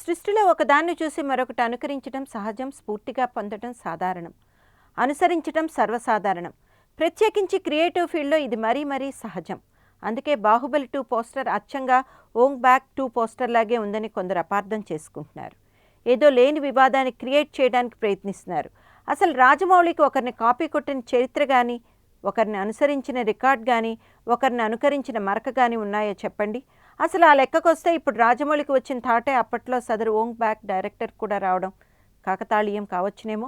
సృష్టిలో ఒకదాన్ని చూసి మరొకటి అనుకరించడం సహజం, స్ఫూర్తిగా పొందడం సాధారణం, అనుసరించడం సర్వసాధారణం. ప్రత్యేకించి క్రియేటివ్ ఫీల్డ్లో ఇది మరీ సహజం. అందుకే బాహుబలి 2 పోస్టర్ అచ్చంగా ఓంగ్ బ్యాక్ 2 పోస్టర్ లాగే ఉందని కొందరు అపార్థం చేసుకుంటున్నారు. ఏదో లేని వివాదాన్ని క్రియేట్ చేయడానికి ప్రయత్నిస్తున్నారు. అసలు రాజమౌళికి ఒకరిని కాపీ కొట్టిన చరిత్ర కానీ, ఒకరిని అనుసరించిన రికార్డ్ కానీ, ఒకరిని అనుకరించిన మరక కానీ ఉన్నాయో చెప్పండి. అసలు ఆ లెక్కకొస్తే ఇప్పుడు రాజమౌళికి వచ్చిన థాటే అప్పట్లో సదరు ఓంగ్ బ్యాక్ డైరెక్టర్ కూడా రావడం కాకతాళీయం కావచ్చునేమో.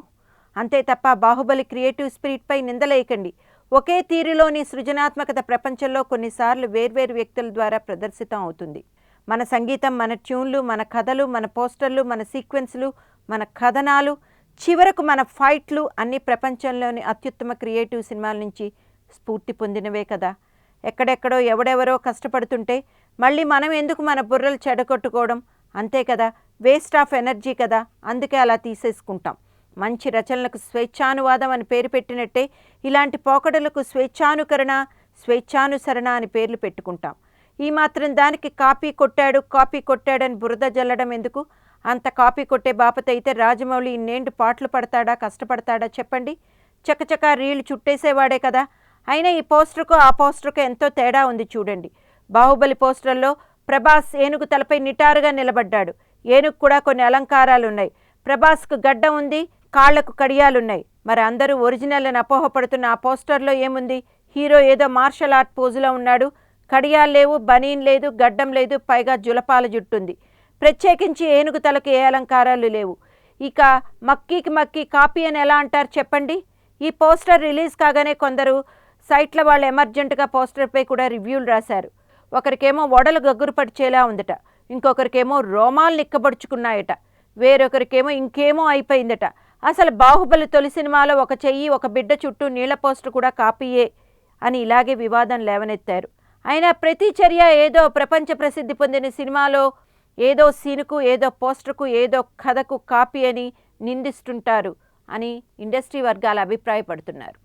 అంతే తప్ప బాహుబలి క్రియేటివ్ స్పిరిట్పై నిందలేయకండి. ఒకే తీరులోని సృజనాత్మకత ప్రపంచంలో కొన్నిసార్లు వేర్వేరు వ్యక్తుల ద్వారా ప్రదర్శితం అవుతుంది. మన సంగీతం, మన ట్యూన్లు, మన కథలు, మన పోస్టర్లు, మన సీక్వెన్స్లు, మన కథనాలు, చివరకు మన ఫైట్లు అన్ని ప్రపంచంలోని అత్యుత్తమ క్రియేటివ్ సినిమాల నుంచి స్ఫూర్తి పొందినవే కదా. ఎక్కడెక్కడో ఎవడెవరో కష్టపడుతుంటే మళ్ళీ మనం ఎందుకు మన బుర్రలు చెడగొట్టుకోవడం? అంతే కదా, వేస్ట్ ఆఫ్ ఎనర్జీ కదా. అందుకే అలా తీసేసుకుంటాం. మంచి రచనలకు స్వేచ్ఛానువాదం అని పేరు పెట్టినట్టే ఇలాంటి పోకడలకు స్వేచ్ఛానుకరణ, స్వేచ్ఛానుసరణ అని పేర్లు పెట్టుకుంటాం. ఈ మాత్రం దానికి కాపీ కొట్టాడని బురద జల్లడం ఎందుకు? అంత కాపీ కొట్టే బాపత అయితే రాజమౌళి ఇన్నేంటి పాటలు పడతాడా, కష్టపడతాడా చెప్పండి? చకచకా రీళ్లు చుట్టేసేవాడే కదా. అయినా ఈ పోస్టర్కు ఆ పోస్టర్కు ఎంతో తేడా ఉంది చూడండి. బాహుబలి పోస్టర్లో ప్రభాస్ ఏనుగు తలపై నిటారుగా నిలబడ్డాడు. ఏనుగు కూడా కొన్ని అలంకారాలున్నాయి. ప్రభాస్కు గడ్డ ఉంది, కాళ్లకు కడియాలున్నాయి. మరి అందరూ ఒరిజినల్ అని అపోహపడుతున్న ఆ పోస్టర్లో ఏముంది? హీరో ఏదో మార్షల్ ఆర్ట్ పోజులో ఉన్నాడు. కడియాలు లేవు, బనీన్ లేదు, గడ్డం లేదు, పైగా జులపాల జుట్టుంది. ప్రత్యేకించి ఏనుగు తలకు ఏ అలంకారాలు లేవు. ఇక మక్కీ కాపీ అని ఎలా అంటారు చెప్పండి? ఈ పోస్టర్ రిలీజ్ కాగానే కొందరు సైట్ల వాళ్ళు ఎమర్జెంటుగా పోస్టర్పై కూడా రివ్యూలు రాశారు. ఒకరికేమో వడలు గగ్గురు పడిచేలా ఉందట, ఇంకొకరికేమో రోమాలు నిక్కబడుచుకున్నాయట, వేరొకరికేమో ఇంకేమో అయిపోయిందట. అసలు బాహుబలి తొలి సినిమాలో ఒక చెయ్యి, ఒక బిడ్డ చుట్టూ నీళ్ల పోస్టర్ కూడా కాపీయే అని ఇలాగే వివాదం లేవనెత్తారు. అయినా ప్రతి చర్య ఏదో ప్రపంచ ప్రసిద్ధి పొందిన సినిమాలో ఏదో సీనుకు, ఏదో పోస్టర్కు, ఏదో కథకు కాపీ అని నిందిస్తుంటారు అని ఇండస్ట్రీ వర్గాలు అభిప్రాయపడుతున్నారు.